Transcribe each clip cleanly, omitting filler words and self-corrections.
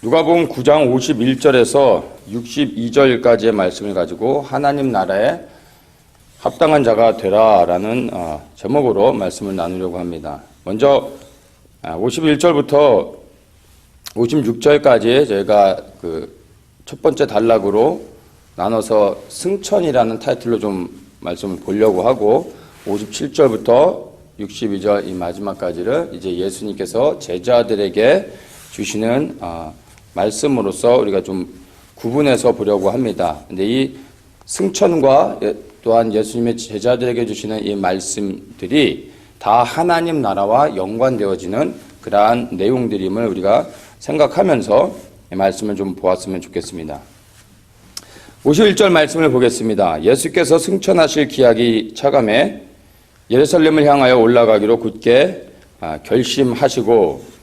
누가복음 9장 51절에서 62절까지의 말씀을 가지고 하나님 나라에 합당한 자가 되라라는 제목으로 말씀을 나누려고 합니다. 먼저 51절부터 56절까지 저희가 첫 번째 단락으로 나눠서 승천이라는 타이틀로 좀 말씀을 보려고 하고, 57절부터 62절 이 마지막까지를 이제 예수님께서 제자들에게 주시는 말씀으로서 우리가 좀 구분해서 보려고 합니다. 근데 이 승천과 또한 예수님의 제자들에게 주시는 이 말씀들이 다 하나님 나라와 연관되어지는 그러한 내용들임을 우리가 생각하면서 이 말씀을 좀 보았으면 좋겠습니다. 51절 말씀을 보겠습니다. 예수께서 승천하실 기약이 차감해 예루살렘을 향하여 올라가기로 굳게 결심하시고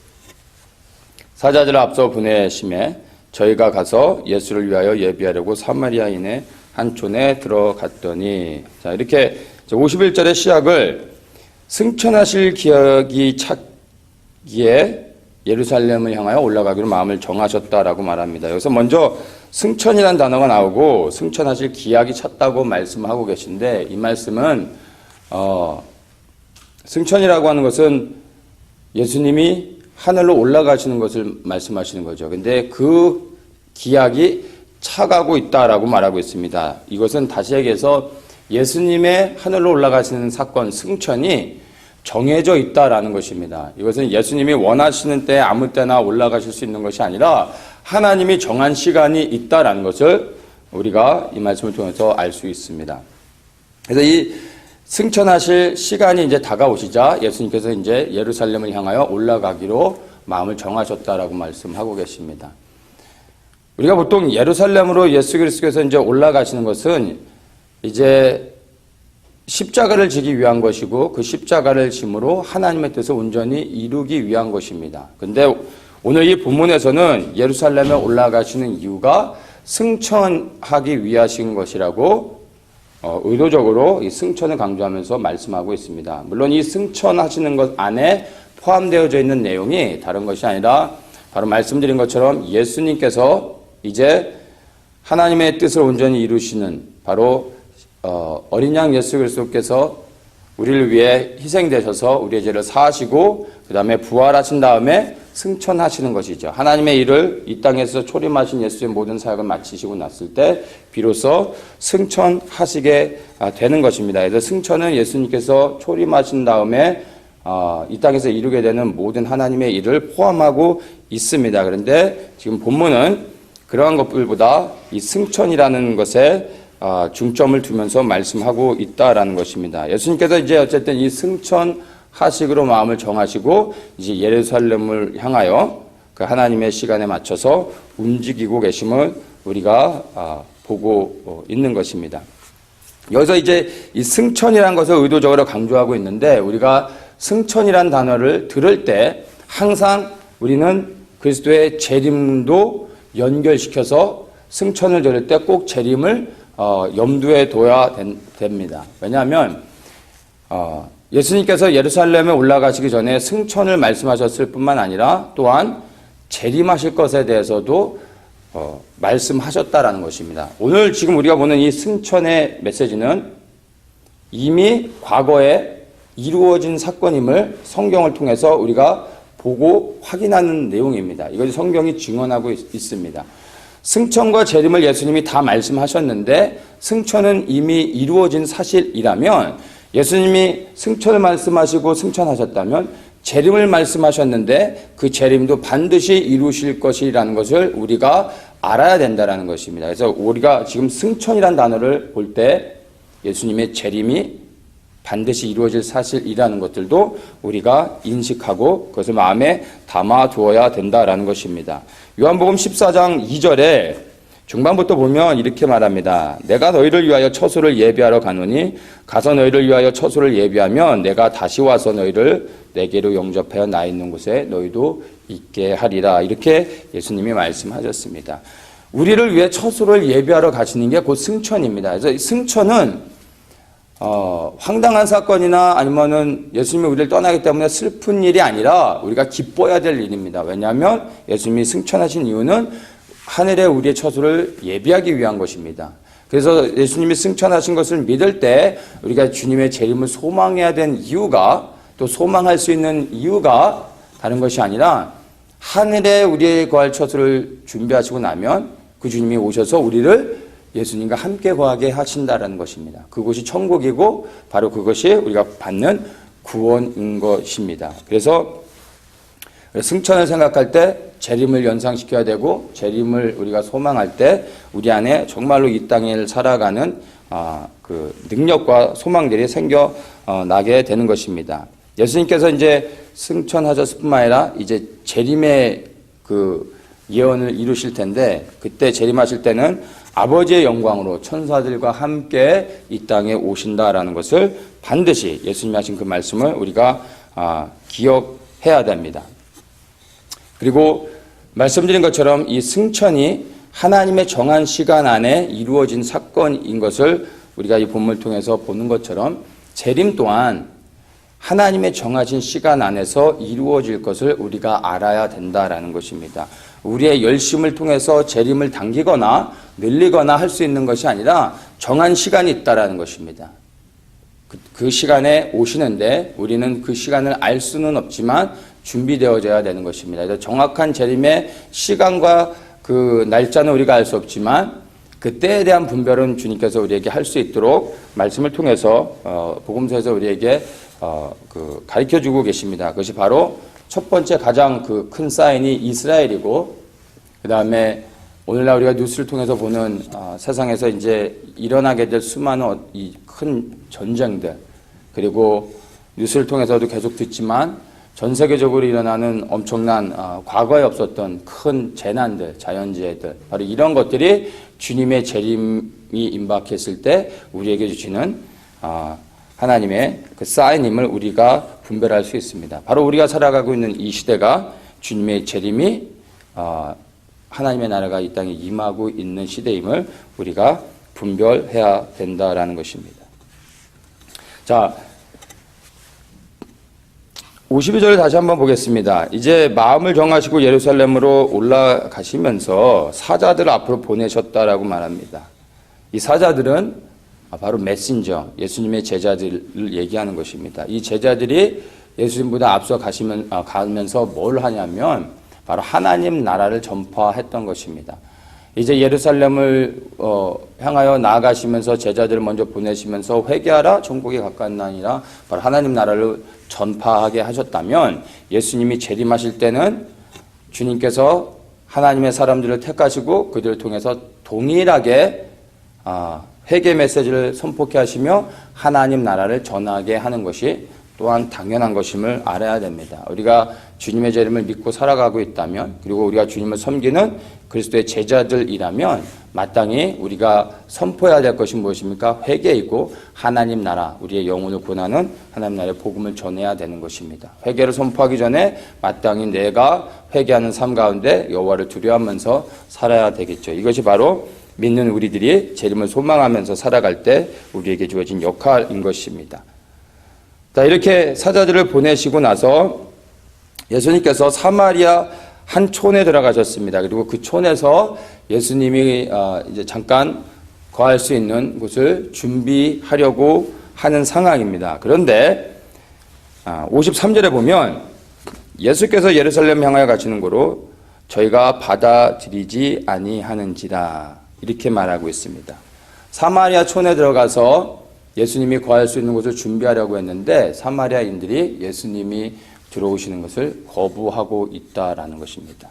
사자들을 앞서 보내심에 저희가 가서 예수를 위하여 예비하려고 사마리아인의 한 촌에 들어갔더니, 자, 이렇게 51절의 시작을 승천하실 기약이 차기에 예루살렘을 향하여 올라가기로 마음을 정하셨다라고 말합니다. 여기서 먼저 승천이라는 단어가 나오고 승천하실 기약이 찼다고 말씀하고 계신데, 이 말씀은 승천이라고 하는 것은 예수님이 하늘로 올라가시는 것을 말씀하시는 거죠. 근데 그 기약이 차가고 있다라고 말하고 있습니다. 이것은 다시 얘기해서 예수님의 하늘로 올라가시는 사건, 승천이 정해져 있다라는 것입니다. 이것은 예수님이 원하시는 때 아무 때나 올라가실 수 있는 것이 아니라 하나님이 정한 시간이 있다라는 것을 우리가 이 말씀을 통해서 알 수 있습니다. 그래서 이 승천하실 시간이 이제 다가오시자 예수님께서 이제 예루살렘을 향하여 올라가기로 마음을 정하셨다라고 말씀하고 계십니다. 우리가 보통 예루살렘으로 예수 그리스도께서 이제 올라가시는 것은 이제 십자가를 지기 위한 것이고, 그 십자가를 짐으로 하나님의 뜻을 온전히 이루기 위한 것입니다. 근데 오늘 이 본문에서는 예루살렘에 올라가시는 이유가 승천하기 위하신 것이라고 의도적으로 이 승천을 강조하면서 말씀하고 있습니다. 물론 이 승천하시는 것 안에 포함되어져 있는 내용이 다른 것이 아니라 바로 말씀드린 것처럼 예수님께서 이제 하나님의 뜻을 온전히 이루시는 바로 어린 양 예수 그리스도께서 우리를 위해 희생되셔서 우리의 죄를 사하시고 그 다음에 부활하신 다음에 승천하시는 것이죠. 하나님의 일을 이 땅에서 초림하신 예수의 모든 사역을 마치시고 났을 때 비로소 승천하시게 되는 것입니다. 그래서 승천은 예수님께서 초림하신 다음에 이 땅에서 이루게 되는 모든 하나님의 일을 포함하고 있습니다. 그런데 지금 본문은 그러한 것들보다 이 승천이라는 것에 중점을 두면서 말씀하고 있다라는 것입니다. 예수님께서 이제 어쨌든 이 승천 하식으로 마음을 정하시고 이제 예루살렘을 향하여 그 하나님의 시간에 맞춰서 움직이고 계심을 우리가 보고 있는 것입니다. 여기서 이제 이 승천이라는 것을 의도적으로 강조하고 있는데, 우리가 승천이라는 단어를 들을 때 항상 우리는 그리스도의 재림도 연결시켜서 승천을 들을 때 꼭 재림을 염두에 둬야 됩니다. 왜냐하면 예수님께서 예루살렘에 올라가시기 전에 승천을 말씀하셨을 뿐만 아니라 또한 재림하실 것에 대해서도 말씀하셨다라는 것입니다. 오늘 지금 우리가 보는 이 승천의 메시지는 이미 과거에 이루어진 사건임을 성경을 통해서 우리가 보고 확인하는 내용입니다. 이것이 성경이 증언하고 있습니다. 승천과 재림을 예수님이 다 말씀하셨는데 승천은 이미 이루어진 사실이라면, 예수님이 승천을 말씀하시고 승천하셨다면 재림을 말씀하셨는데 그 재림도 반드시 이루실 것이라는 것을 우리가 알아야 된다는 것입니다. 그래서 우리가 지금 승천이라는 단어를 볼 때 예수님의 재림이 반드시 이루어질 사실이라는 것들도 우리가 인식하고 그것을 마음에 담아두어야 된다라는 것입니다. 요한복음 14장 2절에 중반부터 보면 이렇게 말합니다. 내가 너희를 위하여 처소를 예비하러 가노니 가서 너희를 위하여 처소를 예비하면 내가 다시 와서 너희를 내게로 영접하여 나 있는 곳에 너희도 있게 하리라. 이렇게 예수님이 말씀하셨습니다. 우리를 위해 처소를 예비하러 가시는 게 곧 승천입니다. 그래서 승천은 황당한 사건이나 아니면은 예수님이 우리를 떠나기 때문에 슬픈 일이 아니라 우리가 기뻐해야 될 일입니다. 왜냐하면 예수님이 승천하신 이유는 하늘에 우리의 처소를 예비하기 위한 것입니다. 그래서 예수님이 승천하신 것을 믿을 때 우리가 주님의 재림을 소망해야 되는 이유가, 또 소망할 수 있는 이유가 다른 것이 아니라 하늘에 우리의 거할 처소를 준비하시고 나면 그 주님이 오셔서 우리를 예수님과 함께 거하게 하신다라는 것입니다. 그곳이 천국이고 바로 그것이 우리가 받는 구원인 것입니다. 그래서 승천을 생각할 때 재림을 연상시켜야 되고, 재림을 우리가 소망할 때 우리 안에 정말로 이 땅을 살아가는 그 능력과 소망들이 생겨 나게 되는 것입니다. 예수님께서 이제 승천하셨을 뿐만 아니라 이제 재림의 그 예언을 이루실 텐데, 그때 재림하실 때는 아버지의 영광으로 천사들과 함께 이 땅에 오신다라는 것을 반드시 예수님이 하신 그 말씀을 우리가 기억해야 됩니다. 그리고 말씀드린 것처럼 이 승천이 하나님의 정한 시간 안에 이루어진 사건인 것을 우리가 이 본문을 통해서 보는 것처럼, 재림 또한 하나님의 정하신 시간 안에서 이루어질 것을 우리가 알아야 된다라는 것입니다. 우리의 열심을 통해서 재림을 당기거나 늘리거나 할 수 있는 것이 아니라 정한 시간이 있다라는 것입니다. 그 시간에 오시는데 우리는 그 시간을 알 수는 없지만 준비되어져야 되는 것입니다. 그래서 정확한 재림의 시간과 그 날짜는 우리가 알 수 없지만 그 때에 대한 분별은 주님께서 우리에게 할 수 있도록 말씀을 통해서 복음서에서 우리에게 가르쳐주고 계십니다. 그것이 바로 첫 번째 가장 그 큰 사인이 이스라엘이고, 그 다음에 오늘날 우리가 뉴스를 통해서 보는 세상에서 이제 일어나게 될 수많은 이 큰 전쟁들, 그리고 뉴스를 통해서도 계속 듣지만 전 세계적으로 일어나는 엄청난 과거에 없었던 큰 재난들, 자연재해들, 바로 이런 것들이 주님의 재림이 임박했을 때 우리에게 주시는 하나님의 그 사인임을 우리가 분별할 수 있습니다. 바로 우리가 살아가고 있는 이 시대가 주님의 재림이 하나님의 나라가 이 땅에 임하고 있는 시대임을 우리가 분별해야 된다라는 것입니다. 자, 52절을 다시 한번 보겠습니다. 이제 마음을 정하시고 예루살렘으로 올라가시면서 사자들을 앞으로 보내셨다라고 말합니다. 이 사자들은 바로 메신저, 예수님의 제자들을 얘기하는 것입니다. 이 제자들이 예수님보다 앞서 가면서 뭘 하냐면 바로 하나님 나라를 전파했던 것입니다. 이제 예루살렘을 향하여 나아가시면서 제자들을 먼저 보내시면서 회개하라, 천국이 가까웠나니라, 바로 하나님 나라를 전파하게 하셨다면, 예수님이 재림하실 때는 주님께서 하나님의 사람들을 택하시고 그들을 통해서 동일하게 회개 메시지를 선포케 하시며 하나님 나라를 전하게 하는 것이 또한 당연한 것임을 알아야 됩니다. 우리가 주님의 재림을 믿고 살아가고 있다면, 그리고 우리가 주님을 섬기는 그리스도의 제자들이라면 마땅히 우리가 선포해야 될 것이 무엇입니까? 회개이고 하나님 나라, 우리의 영혼을 구원하는 하나님 나라의 복음을 전해야 되는 것입니다. 회개를 선포하기 전에 마땅히 내가 회개하는 삶 가운데 여호와를 두려워하면서 살아야 되겠죠. 이것이 바로 믿는 우리들이 재림을 소망하면서 살아갈 때 우리에게 주어진 역할인 것입니다. 자, 이렇게 사자들을 보내시고 나서 예수님께서 사마리아 한 촌에 들어가셨습니다. 그리고 그 촌에서 예수님이 이제 잠깐 거할 수 있는 곳을 준비하려고 하는 상황입니다. 그런데 53절에 보면 예수께서 예루살렘 향하여 가시는 고로 저희가 받아들이지 아니하는지라, 이렇게 말하고 있습니다. 사마리아 촌에 들어가서 예수님이 거할 수 있는 곳을 준비하려고 했는데 사마리아인들이 예수님이 들어오시는 것을 거부하고 있다라는 것입니다.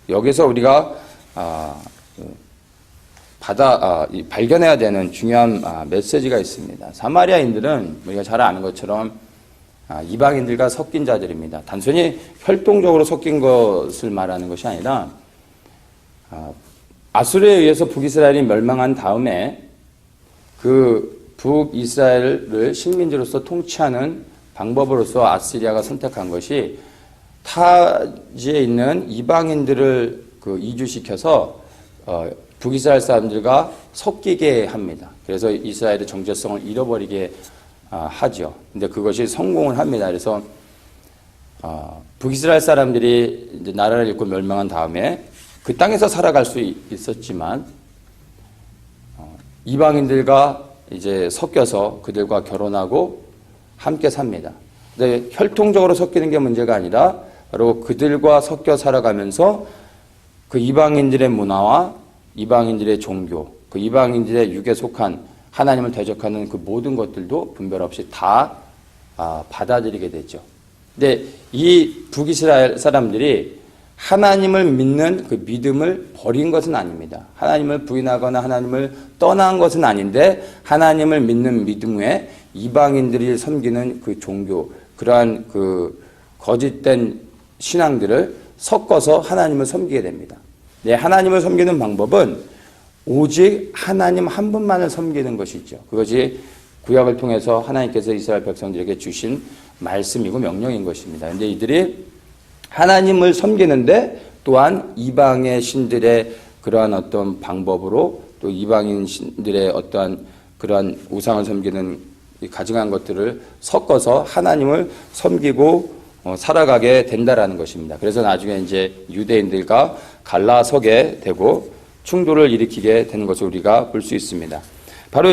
여기서 우리가 발견해야 되는 중요한 메시지가 있습니다. 사마리아인들은 우리가 잘 아는 것처럼 이방인들과 섞인 자들입니다. 단순히 혈통적으로 섞인 것을 말하는 것이 아니라 아수르에 의해서 북이스라엘이 멸망한 다음에 그 북이스라엘을 식민지로서 통치하는 방법으로서 아시리아가 선택한 것이 타지에 있는 이방인들을 이주시켜서 북이스라엘 사람들과 섞이게 합니다. 그래서 이스라엘의 정체성을 잃어버리게 하죠. 근데 그것이 성공을 합니다. 그래서 북이스라엘 사람들이 이제 나라를 잃고 멸망한 다음에 그 땅에서 살아갈 수 있었지만 이방인들과 이제 섞여서 그들과 결혼하고 함께 삽니다. 근데 혈통적으로 섞이는 게 문제가 아니라 바로 그들과 섞여 살아가면서 그 이방인들의 문화와 이방인들의 종교, 그 이방인들의 육에 속한 하나님을 대적하는 그 모든 것들도 분별 없이 다 받아들이게 되죠. 근데 이 북이스라엘 사람들이 하나님을 믿는 그 믿음을 버린 것은 아닙니다. 하나님을 부인하거나 하나님을 떠난 것은 아닌데 하나님을 믿는 믿음 외에 이방인들이 섬기는 그 종교, 그러한 그 거짓된 신앙들을 섞어서 하나님을 섬기게 됩니다. 네, 하나님을 섬기는 방법은 오직 하나님 한 분만을 섬기는 것이죠. 그것이 구약을 통해서 하나님께서 이스라엘 백성들에게 주신 말씀이고 명령인 것입니다. 그런데 이들이 하나님을 섬기는데 또한 이방의 신들의 그러한 어떤 방법으로 또 이방인 신들의 어떠한 그러한 우상을 섬기는 가증한 것들을 섞어서 하나님을 섬기고 살아가게 된다라는 것입니다. 그래서 나중에 이제 유대인들과 갈라서게 되고 충돌을 일으키게 되는 것을 우리가 볼 수 있습니다. 바로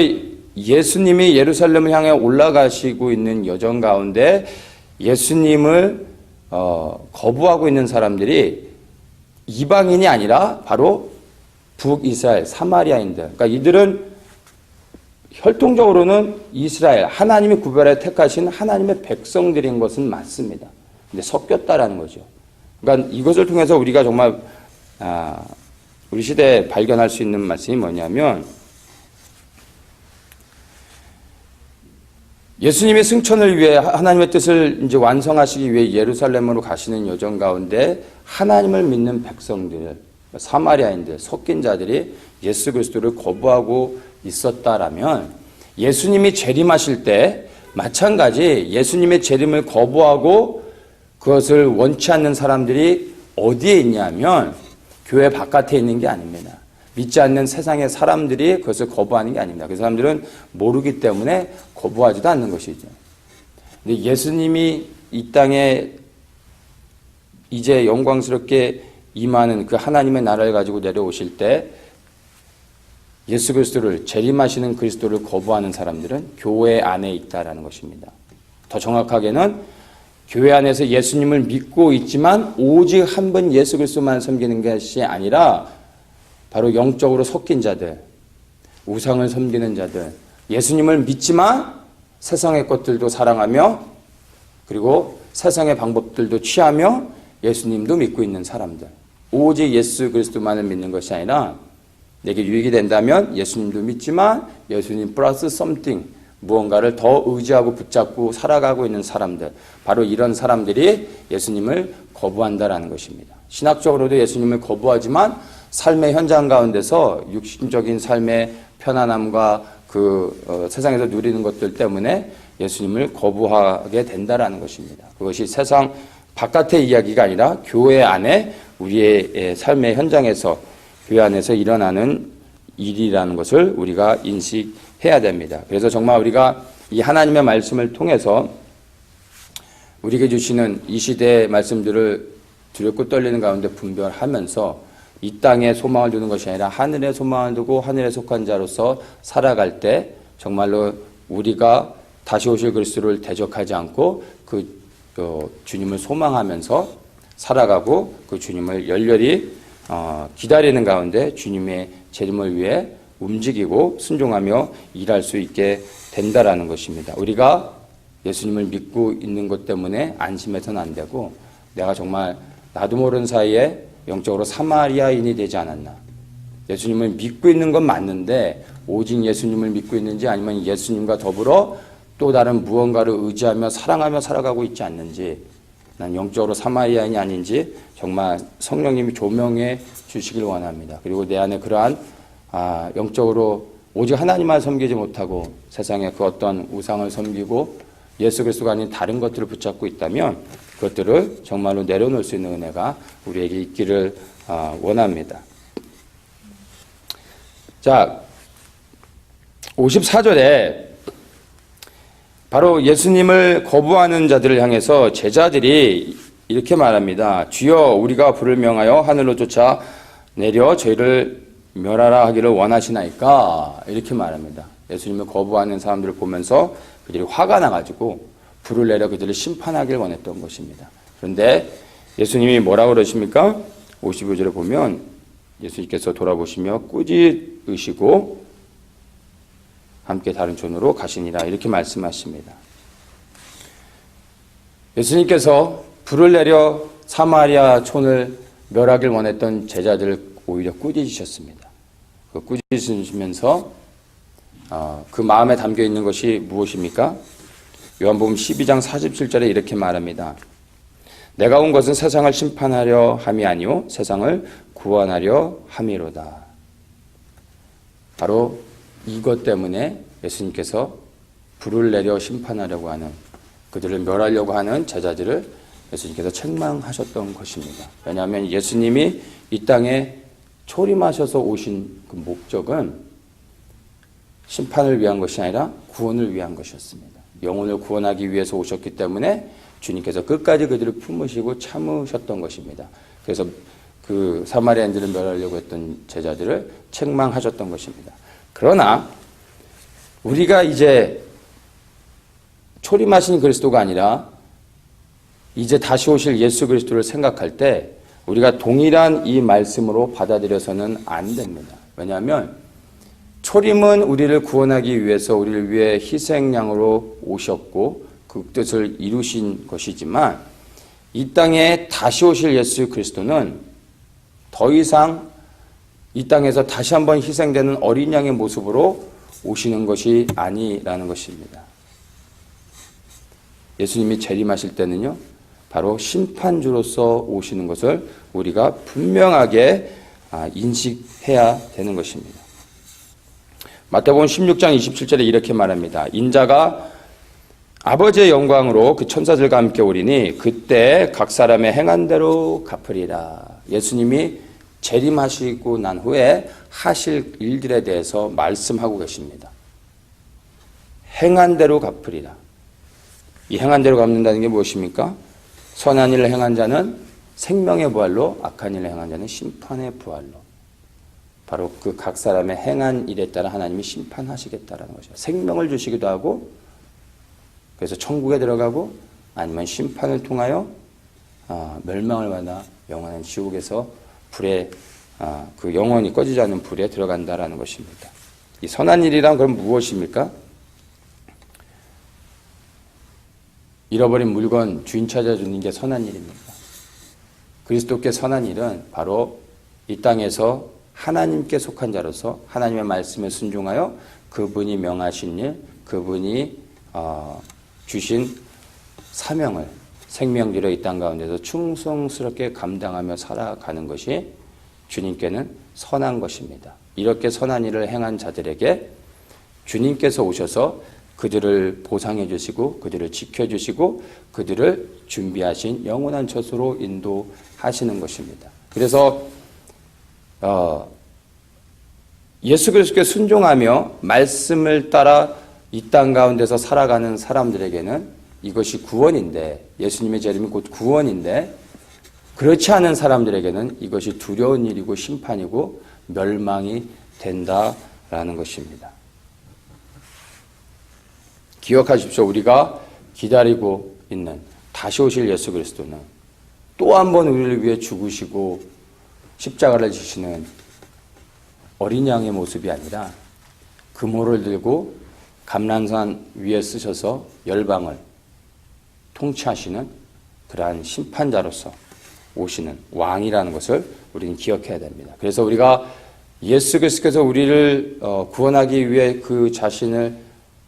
예수님이 예루살렘을 향해 올라가시고 있는 여정 가운데 예수님을 거부하고 있는 사람들이 이방인이 아니라 바로 북이스라엘 사마리아인들. 그러니까 이들은 혈통적으로는 이스라엘, 하나님이 구별해 택하신 하나님의 백성들인 것은 맞습니다. 근데 섞였다라는 거죠. 그러니까 이것을 통해서 우리가 정말 우리 시대에 발견할 수 있는 말씀이 뭐냐면 예수님의 승천을 위해 하나님의 뜻을 이제 완성하시기 위해 예루살렘으로 가시는 여정 가운데 하나님을 믿는 백성들, 사마리아인들, 섞인 자들이 예수 그리스도를 거부하고 있었다라면 예수님이 재림하실 때 마찬가지 예수님의 재림을 거부하고 그것을 원치 않는 사람들이 어디에 있냐면 교회 바깥에 있는 게 아닙니다. 믿지 않는 세상의 사람들이 그것을 거부하는 게 아닙니다. 그 사람들은 모르기 때문에 거부하지도 않는 것이죠. 근데 예수님이 이 땅에 이제 영광스럽게 임하는 그 하나님의 나라를 가지고 내려오실 때 예수 그리스도를 재림하시는 그리스도를 거부하는 사람들은 교회 안에 있다라는 것입니다. 더 정확하게는 교회 안에서 예수님을 믿고 있지만 오직 한 분 예수 그리스도만 섬기는 것이 아니라 바로 영적으로 섞인 자들, 우상을 섬기는 자들, 예수님을 믿지만 세상의 것들도 사랑하며 그리고 세상의 방법들도 취하며 예수님도 믿고 있는 사람들, 오직 예수 그리스도만을 믿는 것이 아니라 내게 유익이 된다면 예수님도 믿지만 예수님 플러스 something, 무언가를 더 의지하고 붙잡고 살아가고 있는 사람들, 바로 이런 사람들이 예수님을 거부한다라는 것입니다. 신학적으로도 예수님을 거부하지만 삶의 현장 가운데서 육신적인 삶의 편안함과 세상에서 누리는 것들 때문에 예수님을 거부하게 된다라는 것입니다. 그것이 세상 바깥의 이야기가 아니라 교회 안에 우리의 삶의 현장에서 교회 안에서 일어나는 일이라는 것을 우리가 인식해야 됩니다. 그래서 정말 우리가 이 하나님의 말씀을 통해서 우리에게 주시는 이 시대의 말씀들을 두렵고 떨리는 가운데 분별하면서 이 땅에 소망을 두는 것이 아니라 하늘에 소망을 두고 하늘에 속한 자로서 살아갈 때 정말로 우리가 다시 오실 그리스도를 대적하지 않고 그 주님을 소망하면서 살아가고 그 주님을 열렬히 기다리는 가운데 주님의 재림을 위해 움직이고 순종하며 일할 수 있게 된다라는 것입니다. 우리가 예수님을 믿고 있는 것 때문에 안심해서는 안 되고 내가 정말 나도 모르는 사이에 영적으로 사마리아인이 되지 않았나. 예수님을 믿고 있는 건 맞는데 오직 예수님을 믿고 있는지 아니면 예수님과 더불어 또 다른 무언가를 의지하며 사랑하며 살아가고 있지 않는지, 난 영적으로 사마리아인이 아닌지 정말 성령님이 조명해 주시길 원합니다. 그리고 내 안에 그러한 영적으로 오직 하나님만 섬기지 못하고 세상에 그 어떤 우상을 섬기고 예수 그리스도가 아닌 다른 것들을 붙잡고 있다면 그것들을 정말로 내려놓을 수 있는 은혜가 우리에게 있기를 원합니다. 자, 54절에 바로 예수님을 거부하는 자들을 향해서 제자들이 이렇게 말합니다. 주여 우리가 불을 명하여 하늘로 쫓아 내려 저희를 멸하라 하기를 원하시나이까? 이렇게 말합니다. 예수님을 거부하는 사람들을 보면서 그들이 화가 나가지고 불을 내려 그들을 심판하길 원했던 것입니다. 그런데 예수님이 뭐라고 그러십니까? 55절에 보면 예수님께서 돌아보시며 꾸짖으시고 함께 다른 촌으로 가시니라 이렇게 말씀하십니다. 예수님께서 불을 내려 사마리아 촌을 멸하길 원했던 제자들을 오히려 꾸짖으셨습니다. 그 꾸짖으시면서 그 마음에 담겨 있는 것이 무엇입니까? 요한복음 12장 47절에 이렇게 말합니다. 내가 온 것은 세상을 심판하려 함이 아니요 세상을 구원하려 함이로다. 바로 이것 때문에 예수님께서 불을 내려 심판하려고 하는 그들을 멸하려고 하는 제자들을 예수님께서 책망하셨던 것입니다. 왜냐하면 예수님이 이 땅에 초림하셔서 오신 그 목적은 심판을 위한 것이 아니라 구원을 위한 것이었습니다. 영혼을 구원하기 위해서 오셨기 때문에 주님께서 끝까지 그들을 품으시고 참으셨던 것입니다. 그래서 그 사마리아인들을 멸하려고 했던 제자들을 책망하셨던 것입니다. 그러나 우리가 이제 초림하신 그리스도가 아니라 이제 다시 오실 예수 그리스도를 생각할 때 우리가 동일한 이 말씀으로 받아들여서는 안 됩니다. 왜냐하면 초림은 우리를 구원하기 위해서 우리를 위해 희생양으로 오셨고 그 뜻을 이루신 것이지만 이 땅에 다시 오실 예수 그리스도는 더 이상 이 땅에서 다시 한번 희생되는 어린 양의 모습으로 오시는 것이 아니라는 것입니다. 예수님이 재림하실 때는요, 바로 심판주로서 오시는 것을 우리가 분명하게 인식해야 되는 것입니다. 마태복음 16장 27절에 이렇게 말합니다. 인자가 아버지의 영광으로 그 천사들과 함께 오리니 그때 각 사람의 행한 대로 갚으리라. 예수님이 재림하시고 난 후에 하실 일들에 대해서 말씀하고 계십니다. 행한 대로 갚으리라. 이 행한 대로 갚는다는 게 무엇입니까? 선한 일을 행한 자는 생명의 부활로, 악한 일을 행한 자는 심판의 부활로. 바로 그 각 사람의 행한 일에 따라 하나님이 심판하시겠다라는 것이죠. 생명을 주시기도 하고, 그래서 천국에 들어가고, 아니면 심판을 통하여 멸망을 받아 영원한 지옥에서 불에 그 영원히 꺼지지 않는 불에 들어간다라는 것입니다. 이 선한 일이란 그럼 무엇입니까? 잃어버린 물건 주인 찾아주는 게 선한 일입니다. 그리스도께 선한 일은 바로 이 땅에서 하나님께 속한 자로서 하나님의 말씀에 순종하여 그분이 명하신 일, 그분이 주신 사명을 생명들여 이 땅 가운데서 충성스럽게 감당하며 살아가는 것이 주님께는 선한 것입니다. 이렇게 선한 일을 행한 자들에게 주님께서 오셔서 그들을 보상해 주시고 그들을 지켜주시고 그들을 준비하신 영원한 처소로 인도하시는 것입니다. 그래서 예수 그리스도께 순종하며 말씀을 따라 이 땅 가운데서 살아가는 사람들에게는 이것이 구원인데, 예수님의 재림이 곧 구원인데, 그렇지 않은 사람들에게는 이것이 두려운 일이고 심판이고 멸망이 된다라는 것입니다. 기억하십시오. 우리가 기다리고 있는 다시 오실 예수 그리스도는 또 한 번 우리를 위해 죽으시고 십자가를 지시는 어린 양의 모습이 아니라 금호를 들고 감람산 위에 쓰셔서 열방을 통치하시는 그러한 심판자로서 오시는 왕이라는 것을 우리는 기억해야 됩니다. 그래서 우리가 예수 그리스도께서 우리를 구원하기 위해 그 자신을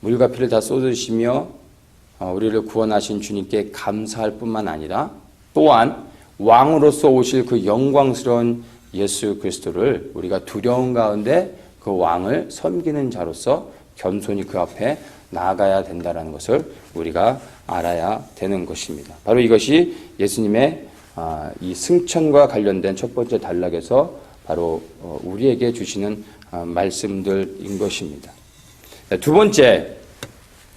물과 피를 다 쏟으시며 우리를 구원하신 주님께 감사할 뿐만 아니라 또한 왕으로서 오실 그 영광스러운 예수 그리스도를 우리가 두려운 가운데 그 왕을 섬기는 자로서 겸손히 그 앞에 나아가야 된다는 것을 우리가 알아야 되는 것입니다. 바로 이것이 예수님의 이 승천과 관련된 첫 번째 단락에서 바로 우리에게 주시는 말씀들인 것입니다. 두 번째,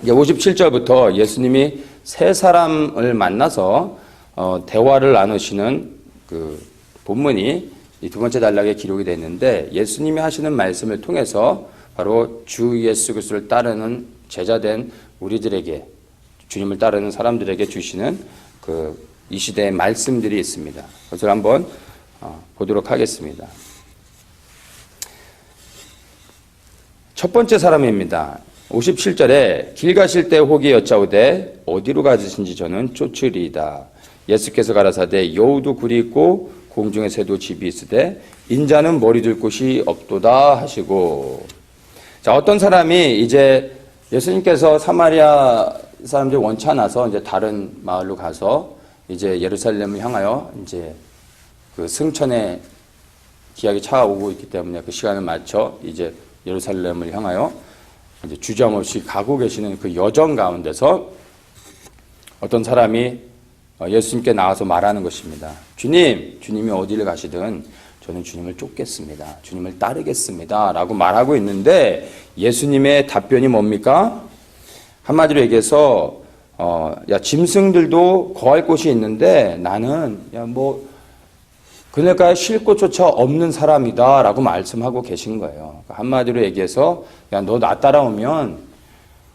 이제 57절부터 예수님이 세 사람을 만나서 대화를 나누시는 그 본문이 이 두 번째 단락에 기록이 되어 있는데, 예수님이 하시는 말씀을 통해서 바로 주 예수 그리스도를 따르는 제자된 우리들에게, 주님을 따르는 사람들에게 주시는 이 시대의 말씀들이 있습니다. 그것을 한번 보도록 하겠습니다. 첫 번째 사람입니다. 57절에 길 가실 때 혹이 여짜오되 어디로 가시는지 저는 쫓으리이다. 예수께서 가라사대 여우도 굴이 있고 공중의 새도 집이 있으되 인자는 머리 둘 곳이 없도다 하시고. 자, 어떤 사람이 이제 예수님께서 사마리아 사람들이 원치 않아서 이제 다른 마을로 가서 이제 예루살렘을 향하여 이제 그 승천의 기약이 차오고 있기 때문에 그 시간을 맞춰 이제 예루살렘을 향하여 이제 주저함없이 가고 계시는 그 여정 가운데서 어떤 사람이 예수님께 나와서 말하는 것입니다. 주님이 어디를 가시든 저는 주님을 쫓겠습니다. 주님을 따르겠습니다. 라고 말하고 있는데, 예수님의 답변이 뭡니까? 한마디로 얘기해서 야, 짐승들도 거할 곳이 있는데 나는 그네가 쉴 곳조차 없는 사람이다 라고 말씀하고 계신 거예요. 한마디로 얘기해서 야, 너 나 따라오면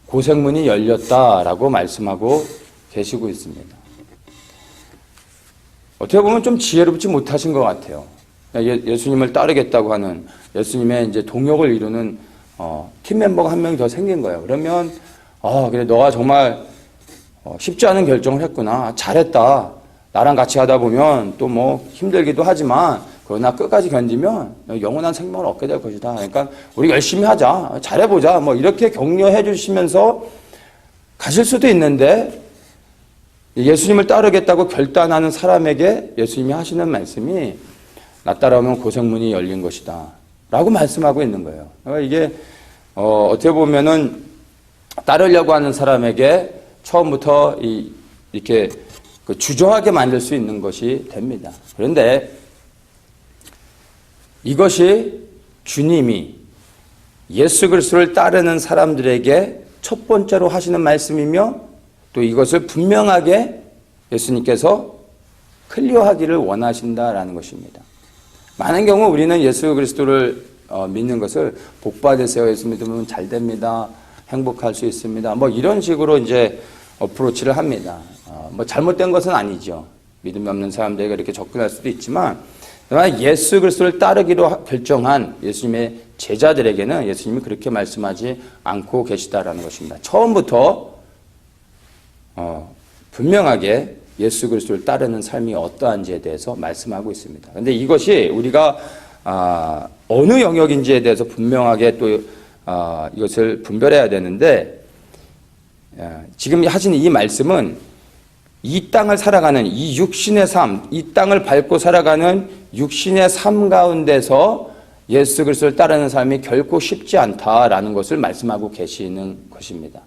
고생문이 열렸다 라고 말씀하고 계시고 있습니다. 어떻게 보면 좀 지혜롭지 못하신 것 같아요. 예수님을 따르겠다고 하는, 예수님의 이제 동역을 이루는 팀 멤버가 한 명이 더 생긴 거예요. 그러면 그래, 너가 정말 쉽지 않은 결정을 했구나. 잘했다. 나랑 같이 하다 보면 또 힘들기도 하지만 그러나 끝까지 견디면 영원한 생명을 얻게 될 것이다. 그러니까 우리 열심히 하자. 잘해보자. 이렇게 격려해 주시면서 가실 수도 있는데, 예수님을 따르겠다고 결단하는 사람에게 예수님이 하시는 말씀이 나 따라오면 고생문이 열린 것이다 라고 말씀하고 있는 거예요. 그러니까 이게 어떻게 보면은 따르려고 하는 사람에게 처음부터 이렇게 주저하게 만들 수 있는 것이 됩니다. 그런데 이것이 주님이 예수 그리스도를 따르는 사람들에게 첫 번째로 하시는 말씀이며, 또 이것을 분명하게 예수님께서 클리어하기를 원하신다라는 것입니다. 많은 경우 우리는 예수 그리스도를 믿는 것을 복 받으세요. 예수 믿으면 잘 됩니다. 행복할 수 있습니다. 이런 식으로 이제 어프로치를 합니다. 잘못된 것은 아니죠. 믿음이 없는 사람들에게 이렇게 접근할 수도 있지만, 예수 그리스도를 따르기로 결정한 예수님의 제자들에게는 예수님이 그렇게 말씀하지 않고 계시다라는 것입니다. 처음부터 분명하게 예수 그리스도를 따르는 삶이 어떠한지에 대해서 말씀하고 있습니다. 그런데 이것이 우리가 어느 영역인지에 대해서 분명하게 또 이것을 분별해야 되는데, 지금 하시는 이 말씀은 이 땅을 살아가는 이 육신의 삶, 이 땅을 밟고 살아가는 육신의 삶 가운데서 예수 그리스도를 따르는 삶이 결코 쉽지 않다라는 것을 말씀하고 계시는 것입니다.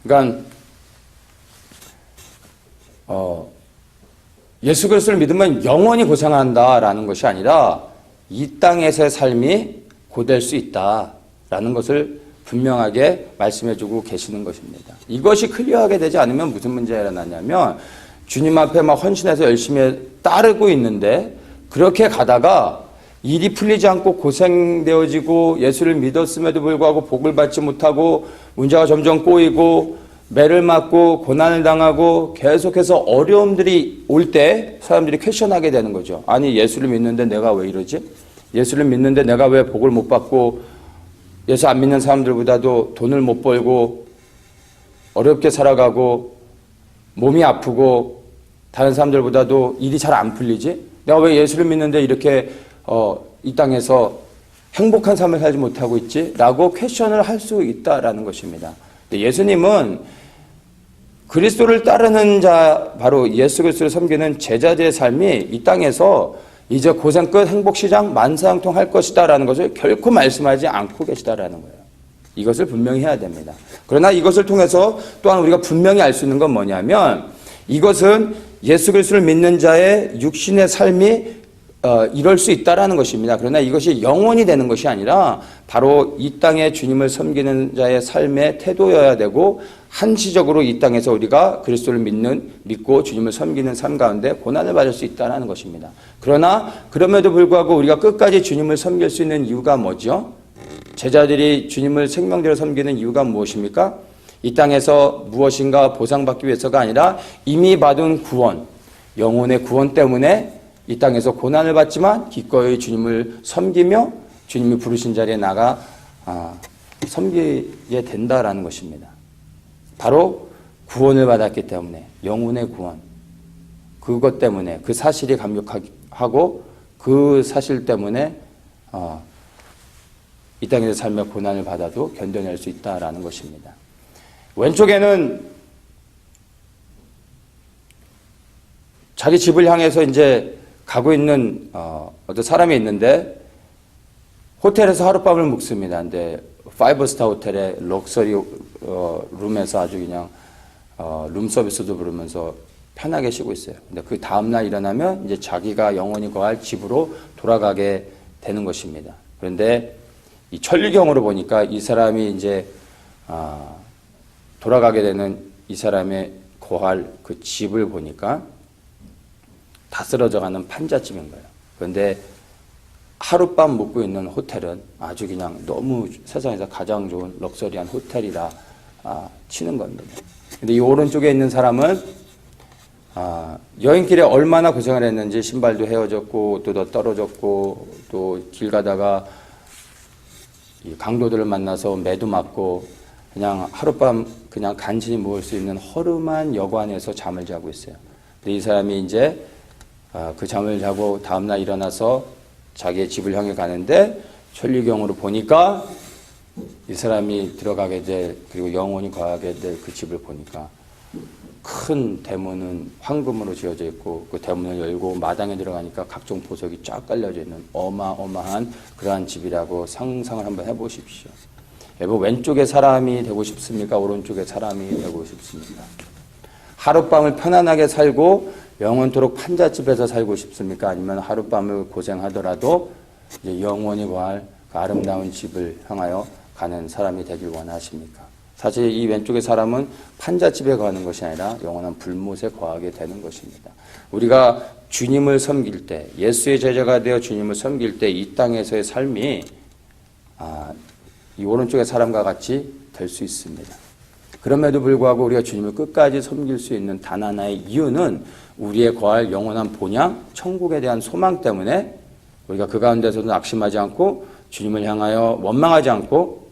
그러니까 예수 그리스도를 믿으면 영원히 고생한다라는 것이 아니라 이 땅에서의 삶이 고될 수 있다라는 것을 분명하게 말씀해주고 계시는 것입니다. 이것이 클리어하게 되지 않으면 무슨 문제가 일어나냐면, 주님 앞에 막 헌신해서 열심히 따르고 있는데 그렇게 가다가 일이 풀리지 않고 고생되어지고 예수를 믿었음에도 불구하고 복을 받지 못하고 문제가 점점 꼬이고 매를 맞고 고난을 당하고 계속해서 어려움들이 올 때 사람들이 퀘션하게 되는 거죠. 아니, 예수를 믿는데 내가 왜 이러지? 예수를 믿는데 내가 왜 복을 못 받고, 예수 안 믿는 사람들보다도 돈을 못 벌고 어렵게 살아가고 몸이 아프고 다른 사람들보다도 일이 잘 안 풀리지? 내가 왜 예수를 믿는데 이렇게 이 땅에서 행복한 삶을 살지 못하고 있지? 라고 퀘션을 할 수 있다라는 것입니다. 예수님은 그리스도를 따르는 자, 바로 예수 그리스도를 섬기는 제자들의 삶이 이 땅에서 이제 고생 끝 행복시장 만사형통할 것이다 라는 것을 결코 말씀하지 않고 계시다라는 거예요. 이것을 분명히 해야 됩니다. 그러나 이것을 통해서 또한 우리가 분명히 알 수 있는 건 뭐냐면, 이것은 예수 그리스도를 믿는 자의 육신의 삶이 이럴 수 있다라는 것입니다. 그러나 이것이 영원히 되는 것이 아니라 바로 이 땅에 주님을 섬기는 자의 삶의 태도여야 되고, 한시적으로 이 땅에서 우리가 그리스도를 믿고 주님을 섬기는 삶 가운데 고난을 받을 수 있다는 것입니다. 그러나 그럼에도 불구하고 우리가 끝까지 주님을 섬길 수 있는 이유가 뭐죠? 제자들이 주님을 생명대로 섬기는 이유가 무엇입니까? 이 땅에서 무엇인가 보상받기 위해서가 아니라 이미 받은 구원, 영혼의 구원 때문에 이 땅에서 고난을 받지만 기꺼이 주님을 섬기며 주님이 부르신 자리에 나가 섬기게 된다라는 것입니다. 바로 구원을 받았기 때문에, 영혼의 구원, 그것 때문에, 그 사실이 감격하고 그 사실 때문에 이 땅에서 삶의 고난을 받아도 견뎌낼 수 있다라는 것입니다. 왼쪽에는 자기 집을 향해서 이제 가고 있는 어떤 사람이 있는데, 호텔에서 하룻밤을 묵습니다. 근데 5스타 호텔의 럭셔리 룸에서 아주 그냥 룸서비스도 부르면서 편하게 쉬고 있어요. 근데 그 다음날 일어나면 이제 자기가 영원히 거할 집으로 돌아가게 되는 것입니다. 그런데 이 천리경으로 보니까 이 사람이 이제 돌아가게 되는 이 사람의 거할 그 집을 보니까 다 쓰러져가는 판잣집인 거예요. 그런데 하룻밤 묵고 있는 호텔은 아주 그냥 너무 세상에서 가장 좋은 럭셔리한 호텔이라 치는 겁니다. 근데 이 오른쪽에 있는 사람은 여행길에 얼마나 고생을 했는지, 신발도 헤어졌고 또 떨어졌고 또 길 가다가 이 강도들을 만나서 매도 맞고 그냥 하룻밤 그냥 간신히 묵을 수 있는 허름한 여관에서 잠을 자고 있어요. 근데 이 사람이 이제 그 잠을 자고 다음날 일어나서 자기의 집을 향해 가는데, 천리경으로 보니까 이 사람이 들어가게 될, 그리고 영원히 거하게 될 그 집을 보니까 큰 대문은 황금으로 지어져 있고, 그 대문을 열고 마당에 들어가니까 각종 보석이 쫙 깔려져 있는 어마어마한 그러한 집이라고 상상을 한번 해보십시오. 여러분, 왼쪽에 사람이 되고 싶습니까? 오른쪽에 사람이 되고 싶습니까? 하룻밤을 편안하게 살고 영원토록 판잣집에서 살고 싶습니까? 아니면 하룻밤을 고생하더라도 이제 영원히 거할 그 아름다운 집을 향하여 가는 사람이 되길 원하십니까? 사실 이 왼쪽의 사람은 판잣집에 거하는 것이 아니라 영원한 불못에 거하게 되는 것입니다. 우리가 주님을 섬길 때, 예수의 제자가 되어 주님을 섬길 때 이 땅에서의 삶이 이 오른쪽의 사람과 같이 될 수 있습니다. 그럼에도 불구하고 우리가 주님을 끝까지 섬길 수 있는 단 하나의 이유는 우리의 거할 영원한 본향, 천국에 대한 소망 때문에 우리가 그 가운데서도 낙심하지 않고 주님을 향하여 원망하지 않고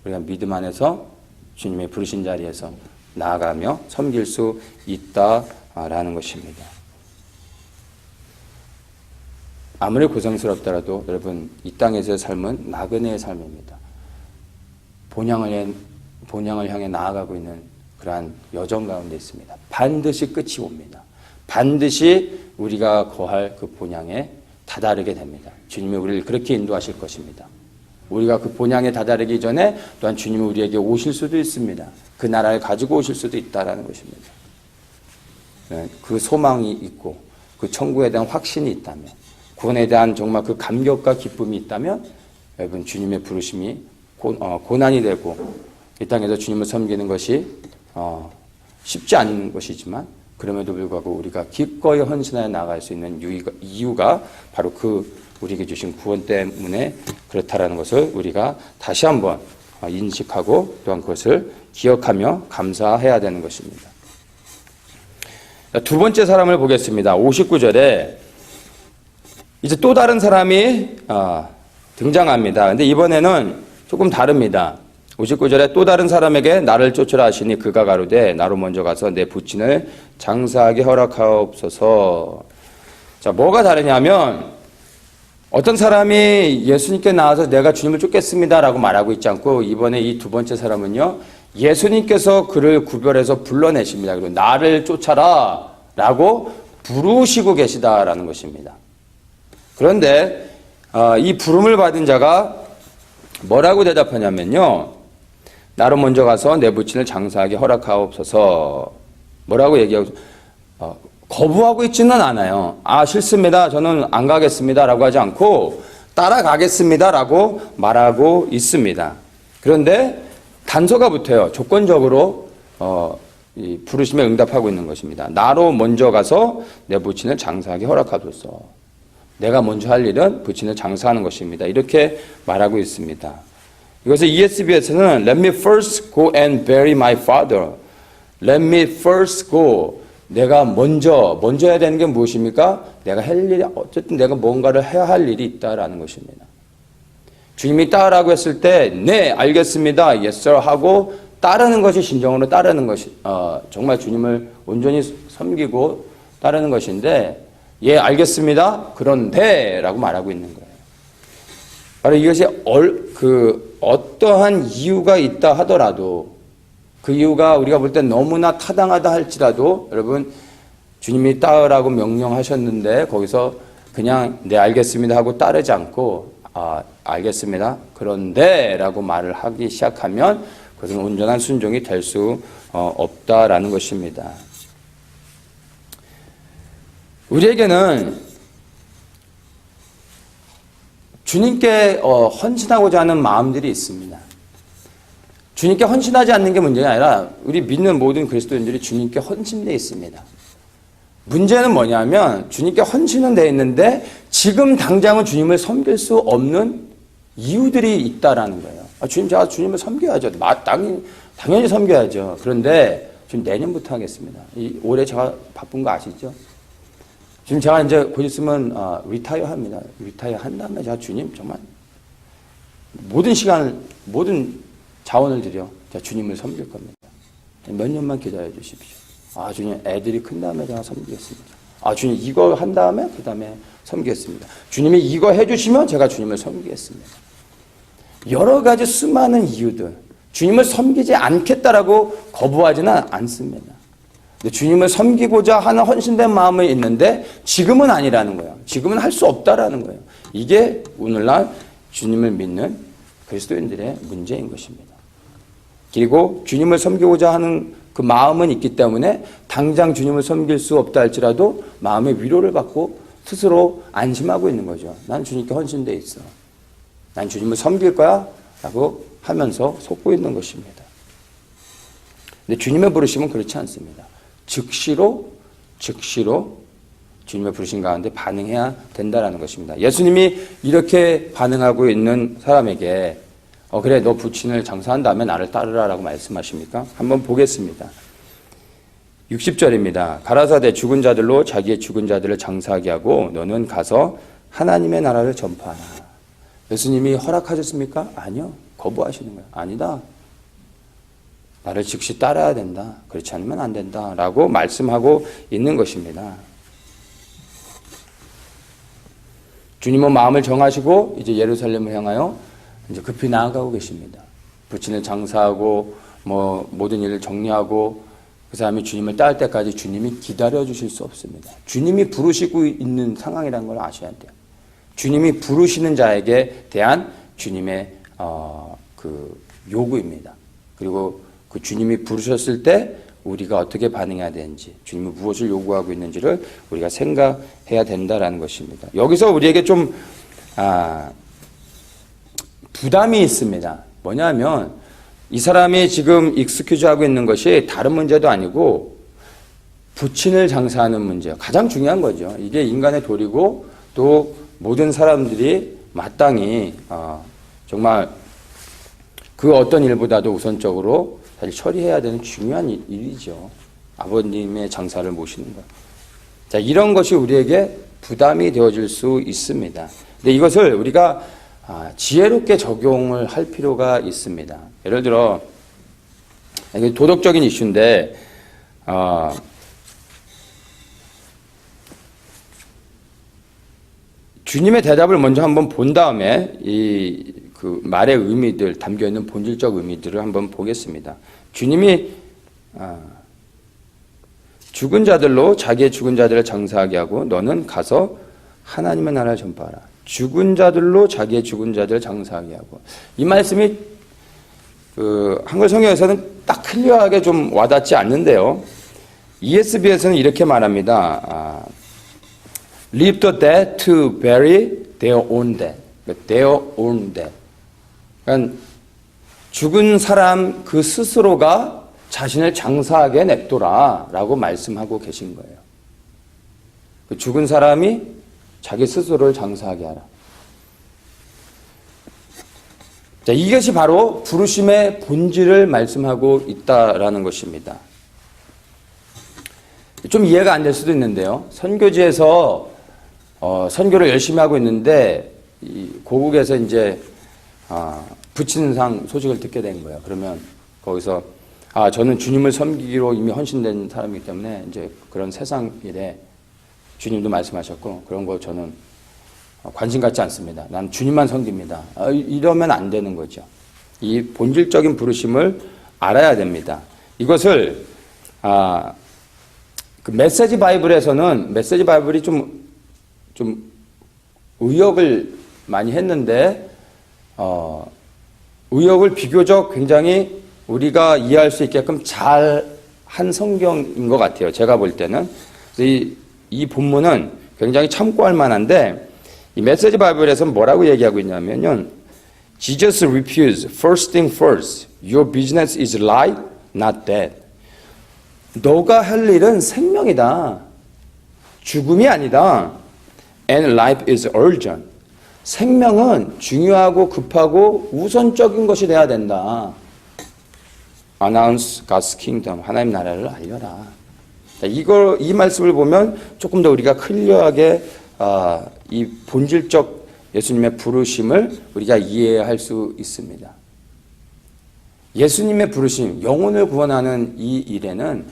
우리가 믿음 안에서 주님의 부르신 자리에서 나아가며 섬길 수 있다라는 것입니다. 아무리 고생스럽더라도 여러분, 이 땅에서의 삶은 나그네의 삶입니다. 본향을 향해 나아가고 있는 그러한 여정 가운데 있습니다. 반드시 끝이 옵니다. 반드시 우리가 거할 그 본향에 다다르게 됩니다. 주님이 우리를 그렇게 인도하실 것입니다. 우리가 그 본향에 다다르기 전에 또한 주님이 우리에게 오실 수도 있습니다. 그 나라를 가지고 오실 수도 있다라는 것입니다. 그 소망이 있고 그 천국에 대한 확신이 있다면, 구원에 대한 정말 그 감격과 기쁨이 있다면, 여러분, 주님의 부르심이 고난이 되고 이 땅에서 주님을 섬기는 것이 쉽지 않은 것이지만, 그럼에도 불구하고 우리가 기꺼이 헌신하여 나아갈 수 있는 이유가 바로 그 우리에게 주신 구원 때문에 그렇다라는 것을 우리가 다시 한번 인식하고 또한 그것을 기억하며 감사해야 되는 것입니다. 두 번째 사람을 보겠습니다. 59절에 이제 또 다른 사람이 등장합니다. 근데 이번에는 조금 다릅니다. 59절에 또 다른 사람에게 나를 쫓으라 하시니 그가 가로되 나로 먼저 가서 내 부친을 장사하게 허락하옵소서. 자, 뭐가 다르냐면, 어떤 사람이 예수님께 나와서 내가 주님을 쫓겠습니다라고 말하고 있지 않고, 이번에 이 두 번째 사람은요, 예수님께서 그를 구별해서 불러내십니다. 그리고 나를 쫓아라 라고 부르시고 계시다라는 것입니다. 그런데 이 부름을 받은 자가 뭐라고 대답하냐면요, 나로 먼저 가서 내 부친을 장사하게 허락하옵소서. 뭐라고 얘기하고, 거부하고 있지는 않아요. 싫습니다. 저는 안 가겠습니다. 라고 하지 않고 따라가겠습니다. 라고 말하고 있습니다. 그런데 단서가 붙어요. 조건적으로 이 부르심에 응답하고 있는 것입니다. 나로 먼저 가서 내 부친을 장사하게 허락하소서. 내가 먼저 할 일은 부친을 장사하는 것입니다. 이렇게 말하고 있습니다. 이것을 ESV에서는 Let me first go and bury my father. Let me first go. 내가 먼저 해야 되는 게 무엇입니까? 내가 할 일이, 어쨌든 내가 뭔가를 해야 할 일이 있다라는 것입니다. 주님이 따르라고 했을 때, 네, 알겠습니다. Yes, sir. 하고 따르는 것이 진정으로 따르는 것이, 정말 주님을 온전히 섬기고 따르는 것인데, 예, 알겠습니다. 그런데, 라고 말하고 있는 거예요. 바로 이것이 어떠한 이유가 있다 하더라도, 그 이유가 우리가 볼 때 너무나 타당하다 할지라도 여러분 주님이 따르라고 명령하셨는데 거기서 그냥 네 알겠습니다 하고 따르지 않고 알겠습니다 그런데 라고 말을 하기 시작하면 그것은 온전한 순종이 될 수 없다라는 것입니다. 우리에게는 주님께 헌신하고자 하는 마음들이 있습니다. 주님께 헌신하지 않는 게 문제가 아니라 우리 믿는 모든 그리스도인들이 주님께 헌신되어 있습니다. 문제는 뭐냐면 주님께 헌신은 되어 있는데 지금 당장은 주님을 섬길 수 없는 이유들이 있다라는 거예요. 주님, 제가 주님을 섬겨야죠. 당연히 섬겨야죠. 그런데 지금 내년부터 하겠습니다. 올해 제가 바쁜 거 아시죠? 지금 제가 이제 곧 있으면 리타이어 합니다. 리타이어 한 다음에 제가 주님 정말 모든 시간을 자원을 들여 제가 주님을 섬길 겁니다. 몇 년만 기다려 주십시오. 주님 애들이 큰 다음에 제가 섬기겠습니다. 주님 이거 한 다음에 그 다음에 섬기겠습니다. 주님이 이거 해주시면 제가 주님을 섬기겠습니다. 여러 가지 수많은 이유들 주님을 섬기지 않겠다라고 거부하지는 않습니다. 근데 주님을 섬기고자 하는 헌신된 마음이 있는데 지금은 아니라는 거예요. 지금은 할 수 없다라는 거예요. 이게 오늘날 주님을 믿는 그리스도인들의 문제인 것입니다. 그리고 주님을 섬기고자 하는 그 마음은 있기 때문에 당장 주님을 섬길 수 없다 할지라도 마음의 위로를 받고 스스로 안심하고 있는 거죠. 난 주님께 헌신되어 있어. 난 주님을 섬길 거야 라고 하면서 속고 있는 것입니다. 근데 주님의 부르심은 그렇지 않습니다. 즉시로 주님의 부르심 가운데 반응해야 된다는 것입니다. 예수님이 이렇게 반응하고 있는 사람에게 그래 너 부친을 장사한 다음에 나를 따르라 라고 말씀하십니까? 한번 보겠습니다. 60절입니다. 가라사대 죽은 자들로 자기의 죽은 자들을 장사하게 하고 너는 가서 하나님의 나라를 전파하라. 예수님이 허락하셨습니까? 아니요. 거부하시는 거예요. 아니다. 나를 즉시 따라야 된다. 그렇지 않으면 안 된다. 라고 말씀하고 있는 것입니다. 주님은 마음을 정하시고 이제 예루살렘을 향하여 이제 급히 나아가고 계십니다. 부친을 장사하고 모든 일을 정리하고 그 사람이 주님을 따를 때까지 주님이 기다려 주실 수 없습니다. 주님이 부르시고 있는 상황이라는 걸 아셔야 돼요. 주님이 부르시는 자에게 대한 주님의 그 요구입니다. 그리고 그 주님이 부르셨을 때 우리가 어떻게 반응해야 되는지, 주님이 무엇을 요구하고 있는지를 우리가 생각해야 된다라는 것입니다. 여기서 우리에게 좀 부담이 있습니다. 뭐냐면 이 사람이 지금 익스큐즈하고 있는 것이 다른 문제도 아니고 부친을 장사하는 문제예요. 가장 중요한 거죠. 이게 인간의 도리고 또 모든 사람들이 마땅히 정말 그 어떤 일보다도 우선적으로 사실 처리해야 되는 중요한 일이죠. 아버님의 장사를 모시는 것. 자, 이런 것이 우리에게 부담이 되어질 수 있습니다. 근데 이것을 우리가 지혜롭게 적용을 할 필요가 있습니다. 예를 들어 이게 도덕적인 이슈인데 주님의 대답을 먼저 한번 본 다음에 그 말의 의미들, 담겨 있는 본질적 의미들을 한번 보겠습니다. 주님이 죽은 자들로 자기의 죽은 자들을 장사하게 하고 너는 가서 하나님의 나라를 전파하라. 죽은 자들로 자기의 죽은 자들을 장사하게 하고. 이 말씀이 한글 성경에서는 딱 클리어하게 좀 와닿지 않는데요. ESV에서는 이렇게 말합니다. Leave the dead to bury their own dead. their own dead. 그러니까 죽은 사람 그 스스로가 자신을 장사하게 냅둬라 라고 말씀하고 계신 거예요. 그 죽은 사람이 자기 스스로를 장사하게 하라. 자, 이것이 바로 부르심의 본질을 말씀하고 있다라는 것입니다. 좀 이해가 안 될 수도 있는데요. 선교지에서 선교를 열심히 하고 있는데 이 고국에서 이제 부치는 상 소식을 듣게 된 거예요. 그러면 거기서 저는 주님을 섬기기로 이미 헌신된 사람이기 때문에 이제 그런 세상 일에 주님도 말씀하셨고 그런 거 저는 관심 갖지 않습니다. 난 주님만 섬깁니다. 이러면 안 되는 거죠. 이 본질적인 부르심을 알아야 됩니다. 이것을 그 메시지 바이블에서는 메시지 바이블이 좀 의역을 많이 했는데 의역을 비교적 굉장히 우리가 이해할 수 있게끔 잘 한 성경인 것 같아요. 제가 볼 때는 이 본문은 굉장히 참고할 만한데 이 메시지 바이블에서는 뭐라고 얘기하고 있냐면요. Jesus refused first thing first. Your business is life, not death. 너가 할 일은 생명이다. 죽음이 아니다. And life is urgent. 생명은 중요하고 급하고 우선적인 것이 돼야 된다. Announce God's kingdom. 하나님 나라를 알려라. 이 말씀을 보면 조금 더 우리가 클리어하게 이 본질적 예수님의 부르심을 우리가 이해할 수 있습니다. 예수님의 부르심, 영혼을 구원하는 이 일에는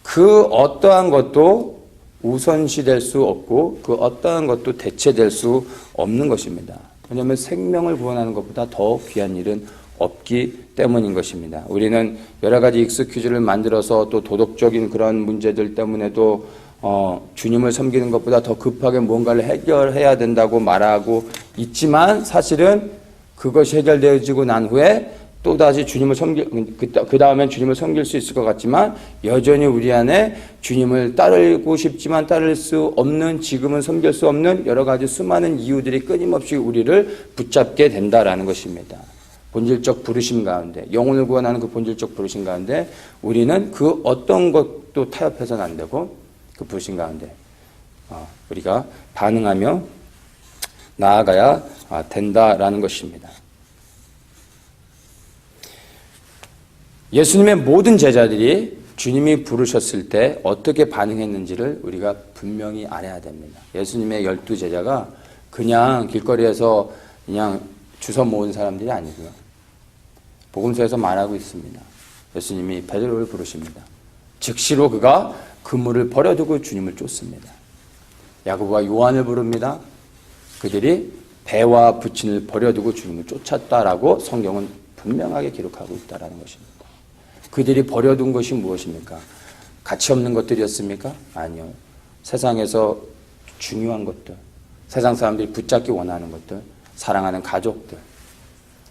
그 어떠한 것도 우선시될 수 없고 그 어떠한 것도 대체될 수 없는 것입니다. 왜냐하면 생명을 구원하는 것보다 더 귀한 일은 없기 때문인 것입니다. 우리는 여러 가지 익스큐즈를 만들어서 또 도덕적인 그런 문제들 때문에도 주님을 섬기는 것보다 더 급하게 뭔가를 해결해야 된다고 말하고 있지만 사실은 그것이 해결되어지고 난 후에 또다시 주님을 그 다음엔 주님을 섬길 수 있을 것 같지만 여전히 우리 안에 주님을 따르고 싶지만 따를 수 없는 지금은 섬길 수 없는 여러 가지 수많은 이유들이 끊임없이 우리를 붙잡게 된다라는 것입니다. 본질적 부르심 가운데 영혼을 구원하는 그 본질적 부르심 가운데 우리는 그 어떤 것도 타협해서는 안 되고 그 부르심 가운데 우리가 반응하며 나아가야 된다라는 것입니다. 예수님의 모든 제자들이 주님이 부르셨을 때 어떻게 반응했는지를 우리가 분명히 알아야 됩니다. 예수님의 12제자가 그냥 길거리에서 그냥 주워 모은 사람들이 아니고요. 복음서에서 말하고 있습니다. 예수님이 베드로를 부르십니다. 즉시로 그가 그물을 버려두고 주님을 쫓습니다. 야고보와 요한을 부릅니다. 그들이 배와 부친을 버려두고 주님을 쫓았다라고 성경은 분명하게 기록하고 있다는 것입니다. 그들이 버려둔 것이 무엇입니까? 가치 없는 것들이었습니까? 아니요. 세상에서 중요한 것들, 세상 사람들이 붙잡기 원하는 것들, 사랑하는 가족들,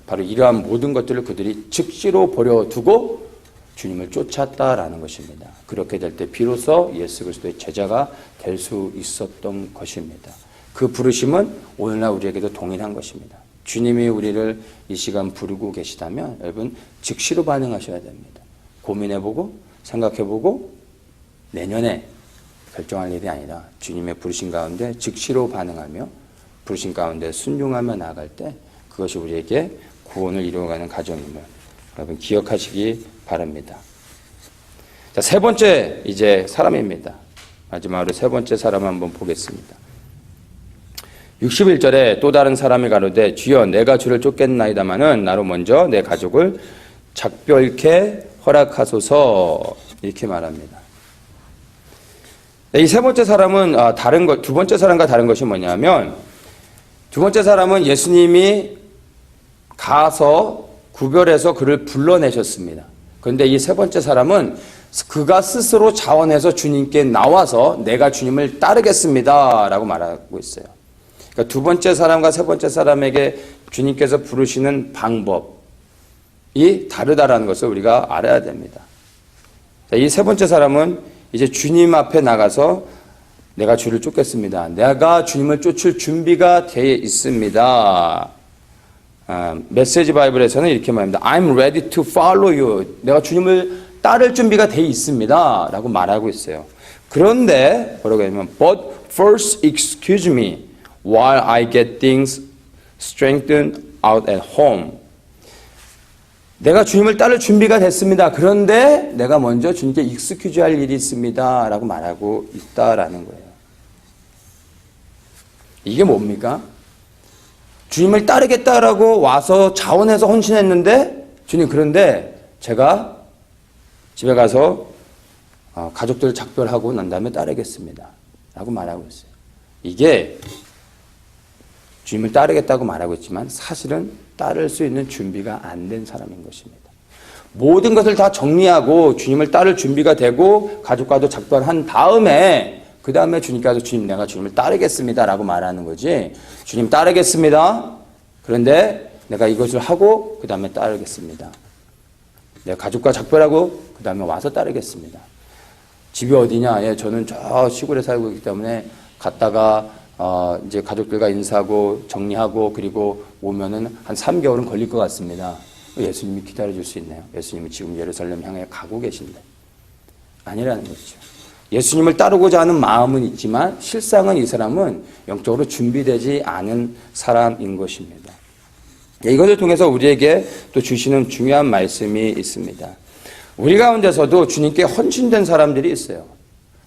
바로 이러한 모든 것들을 그들이 즉시로 버려두고 주님을 쫓았다라는 것입니다. 그렇게 될 때 비로소 예수 그리스도의 제자가 될 수 있었던 것입니다. 그 부르심은 오늘날 우리에게도 동일한 것입니다. 주님이 우리를 이 시간 부르고 계시다면 여러분 즉시로 반응하셔야 됩니다. 고민해보고 생각해보고 내년에 결정할 일이 아니라 주님의 부르심 가운데 즉시로 반응하며 부르심 가운데 순종하며 나아갈 때 그것이 우리에게 구원을 이루어가는 과정임을 여러분 기억하시기 바랍니다. 자, 세 번째 이제 사람입니다. 마지막으로 세 번째 사람 한번 보겠습니다. 61절에 또 다른 사람이 가로되 주여 내가 주를 쫓겠나이다마는 나로 먼저 내 가족을 작별케 허락하소서 이렇게 말합니다. 이 세 번째 사람은 두 번째 사람과 다른 것이 뭐냐면 두 번째 사람은 예수님이 가서 구별해서 그를 불러내셨습니다. 그런데 이 세 번째 사람은 그가 스스로 자원해서 주님께 나와서 내가 주님을 따르겠습니다 라고 말하고 있어요. 그러니까 두 번째 사람과 세 번째 사람에게 주님께서 부르시는 방법이 다르다라는 것을 우리가 알아야 됩니다. 이 세 번째 사람은 이제 주님 앞에 나가서 내가 주를 쫓겠습니다. 내가 주님을 쫓을 준비가 되어 있습니다. 메시지 바이블에서는 이렇게 말합니다. I'm ready to follow you. 내가 주님을 따를 준비가 되어 있습니다. 라고 말하고 있어요. 그런데 뭐라고 하냐면 But first excuse me while I get things strengthened out at home. 내가 주님을 따를 준비가 됐습니다. 그런데 내가 먼저 주님께 익스큐즈 할 일이 있습니다. 라고 말하고 있다라는 거예요. 이게 뭡니까? 주님을 따르겠다라고 와서 자원해서 헌신했는데 주님 그런데 제가 집에 가서 가족들 작별하고 난 다음에 따르겠습니다. 라고 말하고 있어요. 이게 주님을 따르겠다고 말하고 있지만 사실은 따를 수 있는 준비가 안 된 사람인 것입니다. 모든 것을 다 정리하고 주님을 따를 준비가 되고 가족과도 작별한 다음에 그 다음에 주님께 와서 주님 내가 주님을 따르겠습니다 라고 말하는 거지 주님 따르겠습니다. 그런데 내가 이것을 하고 그 다음에 따르겠습니다. 내가 가족과 작별하고 그 다음에 와서 따르겠습니다. 집이 어디냐? 예, 저는 저 시골에 살고 있기 때문에 갔다가 이제 가족들과 인사하고 정리하고 그리고 오면은 한 3개월은 걸릴 것 같습니다. 예수님이 기다려줄 수 있나요? 예수님이 지금 예루살렘 향해 가고 계신데 아니라는 거죠. 예수님을 따르고자 하는 마음은 있지만 실상은 이 사람은 영적으로 준비되지 않은 사람인 것입니다. 이것을 통해서 우리에게 또 주시는 중요한 말씀이 있습니다. 우리 가운데서도 주님께 헌신된 사람들이 있어요.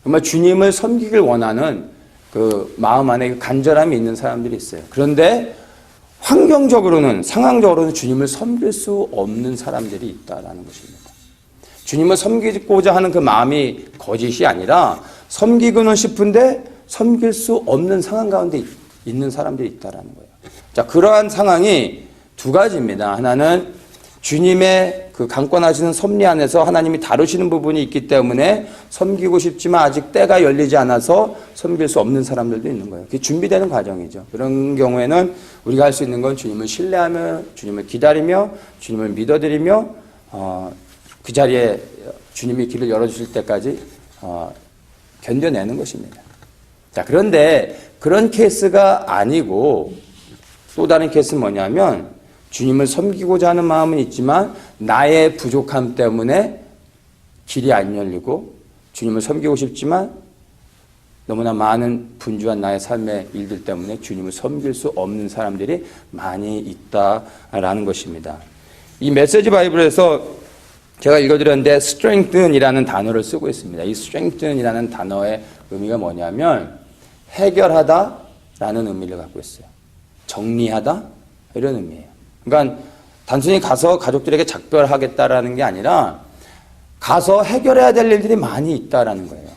정말 주님을 섬기길 원하는 그 마음 안에 간절함이 있는 사람들이 있어요. 그런데 환경적으로는 상황적으로는 주님을 섬길 수 없는 사람들이 있다라는 것입니다. 주님을 섬기고자 하는 그 마음이 거짓이 아니라 섬기고는 싶은데 섬길 수 없는 상황 가운데 있는 사람들이 있다라는 거예요. 자, 그러한 상황이 두 가지입니다. 하나는 주님의 그 강권하시는 섭리 안에서 하나님이 다루시는 부분이 있기 때문에 섬기고 싶지만 아직 때가 열리지 않아서 섬길 수 없는 사람들도 있는 거예요. 그게 준비되는 과정이죠. 그런 경우에는 우리가 할 수 있는 건 주님을 신뢰하며 주님을 기다리며 주님을 믿어드리며 그 자리에 주님이 길을 열어주실 때까지 견뎌내는 것입니다. 자, 그런데 그런 케이스가 아니고 또 다른 케이스는 뭐냐면 주님을 섬기고자 하는 마음은 있지만 나의 부족함 때문에 길이 안 열리고 주님을 섬기고 싶지만 너무나 많은 분주한 나의 삶의 일들 때문에 주님을 섬길 수 없는 사람들이 많이 있다라는 것입니다. 이 메시지 바이블에서 제가 읽어드렸는데 strengthen이라는 단어를 쓰고 있습니다. 이 strengthen이라는 단어의 의미가 뭐냐면 해결하다라는 의미를 갖고 있어요. 정리하다 이런 의미예요. 그러니까 단순히 가서 가족들에게 작별하겠다라는 게 아니라 가서 해결해야 될 일들이 많이 있다라는 거예요.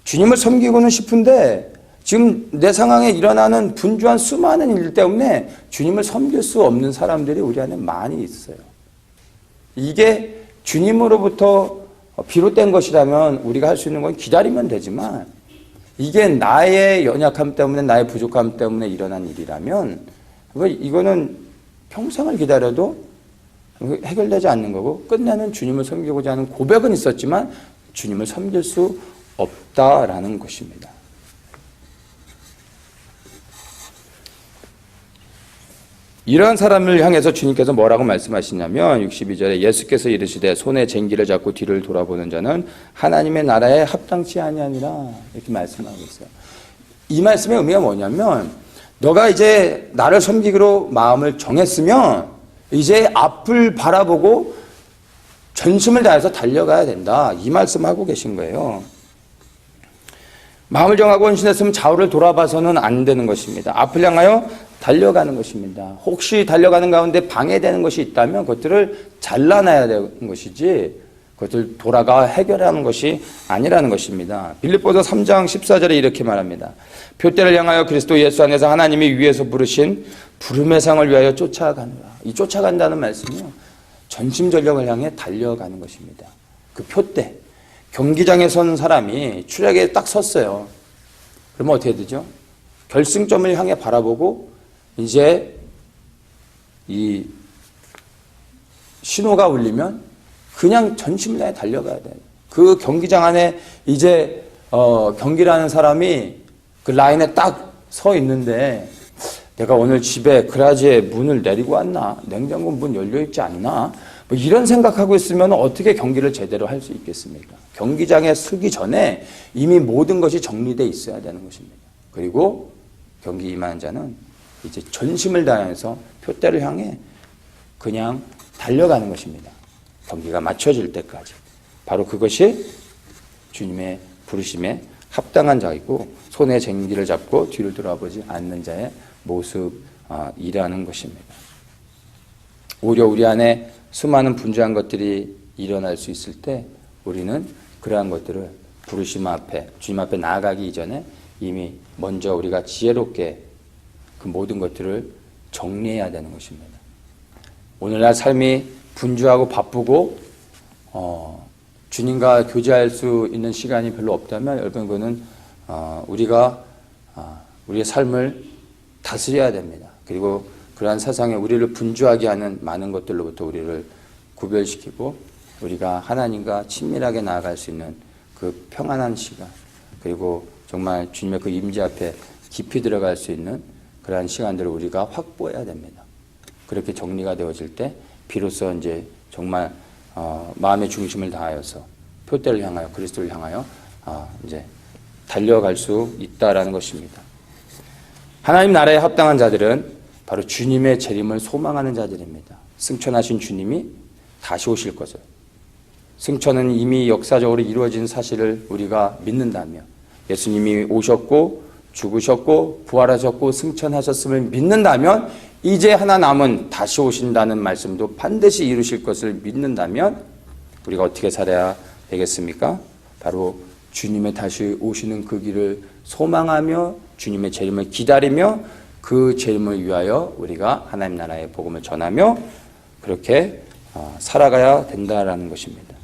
주님을 섬기고는 싶은데 지금 내 상황에 일어나는 분주한 수많은 일 때문에 주님을 섬길 수 없는 사람들이 우리 안에 많이 있어요. 이게 주님으로부터 비롯된 것이라면 우리가 할 수 있는 건 기다리면 되지만 이게 나의 연약함 때문에 나의 부족함 때문에 일어난 일이라면 이거는 평생을 기다려도 해결되지 않는 거고 끝내는 주님을 섬기고자 하는 고백은 있었지만 주님을 섬길 수 없다라는 것입니다. 이러한 사람을 향해서 주님께서 뭐라고 말씀하시냐면 62절에 예수께서 이르시되 손에 쟁기를 잡고 뒤를 돌아보는 자는 하나님의 나라에 합당치 아니하니라 이렇게 말씀하고 있어요. 이 말씀의 의미가 뭐냐면 너가 이제 나를 섬기기로 마음을 정했으면 이제 앞을 바라보고 전심을 다해서 달려가야 된다. 이 말씀하고 계신 거예요. 마음을 정하고 헌신했으면 좌우를 돌아봐서는 안 되는 것입니다. 앞을 향하여 달려가는 것입니다. 혹시 달려가는 가운데 방해되는 것이 있다면 그것들을 잘라놔야 되는 것이지 그것을 돌아가 해결하는 것이 아니라는 것입니다. 빌립보서 3장 14절에 이렇게 말합니다. 표대를 향하여 그리스도 예수 안에서 하나님이 위에서 부르신 부름의 상을 위하여 쫓아가느라. 이 쫓아간다는 말씀이요. 전심전력을 향해 달려가는 것입니다. 그 표대. 경기장에 선 사람이 출애기에 딱 섰어요. 그러면 어떻게 되죠? 결승점을 향해 바라보고 이제 이 신호가 울리면 그냥 전심을 다해 달려가야 돼요. 그 경기장 안에 이제 경기를 하는 사람이 그 라인에 딱 서 있는데 내가 오늘 집에 그라지에 문을 내리고 왔나? 냉장고 문 열려 있지 않나? 뭐 이런 생각하고 있으면 어떻게 경기를 제대로 할 수 있겠습니까? 경기장에 서기 전에 이미 모든 것이 정리되어 있어야 되는 것입니다. 그리고 경기 임하는 자는 이제 전심을 다해서 표대를 향해 그냥 달려가는 것입니다. 경기가 맞춰질 때까지. 바로 그것이 주님의 부르심에 합당한 자이고 손에 쟁기를 잡고 뒤를 돌아보지 않는 자의 모습이라는 것입니다. 오히려 우리 안에 수많은 분주한 것들이 일어날 수 있을 때 우리는 그러한 것들을 부르심 앞에 주님 앞에 나아가기 이전에 이미 먼저 우리가 지혜롭게 그 모든 것들을 정리해야 되는 것입니다. 오늘날 삶이 분주하고 바쁘고 주님과 교제할 수 있는 시간이 별로 없다면 여러분 그거는 우리가 우리의 삶을 다스려야 됩니다. 그리고 그러한 세상에 우리를 분주하게 하는 많은 것들로부터 우리를 구별시키고 우리가 하나님과 친밀하게 나아갈 수 있는 그 평안한 시간 그리고 정말 주님의 그 임재 앞에 깊이 들어갈 수 있는 그러한 시간들을 우리가 확보해야 됩니다. 그렇게 정리가 되어질 때 비로소 이제 정말 마음의 중심을 다하여서 표대를 향하여 그리스도를 향하여 이제 달려갈 수 있다라는 것입니다. 하나님 나라에 합당한 자들은 바로 주님의 재림을 소망하는 자들입니다. 승천하신 주님이 다시 오실 것을. 승천은 이미 역사적으로 이루어진 사실을 우리가 믿는다며 예수님이 오셨고 죽으셨고 부활하셨고 승천하셨음을 믿는다면 이제 하나 남은 다시 오신다는 말씀도 반드시 이루실 것을 믿는다면 우리가 어떻게 살아야 되겠습니까? 바로 주님의 다시 오시는 그 길을 소망하며 주님의 재림을 기다리며 그 재림을 위하여 우리가 하나님 나라의 복음을 전하며 그렇게 살아가야 된다라는 것입니다.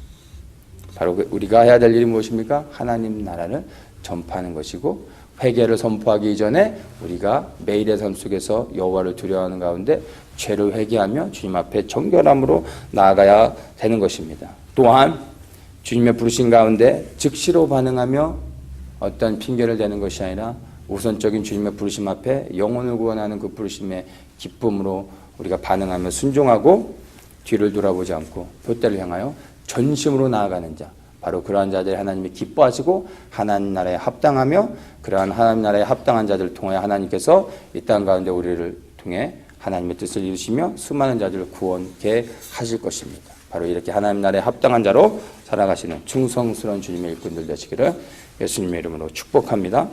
바로 우리가 해야 될 일이 무엇입니까? 하나님 나라를 전파하는 것이고 회개를 선포하기 이전에 우리가 매일의 삶 속에서 여호와를 두려워하는 가운데 죄를 회개하며 주님 앞에 정결함으로 나아가야 되는 것입니다. 또한 주님의 부르신 가운데 즉시로 반응하며 어떤 핑계를 대는 것이 아니라 우선적인 주님의 부르심 앞에 영혼을 구원하는 그 부르심의 기쁨으로 우리가 반응하며 순종하고 뒤를 돌아보지 않고 표대를 향하여 전심으로 나아가는 자 바로 그러한 자들이 하나님이 기뻐하시고 하나님 나라에 합당하며 그러한 하나님 나라에 합당한 자들을 통해 하나님께서 이 땅 가운데 우리를 통해 하나님의 뜻을 이루시며 수많은 자들을 구원케 하실 것입니다. 바로 이렇게 하나님 나라에 합당한 자로 살아가시는 충성스러운 주님의 일꾼들 되시기를 예수님의 이름으로 축복합니다.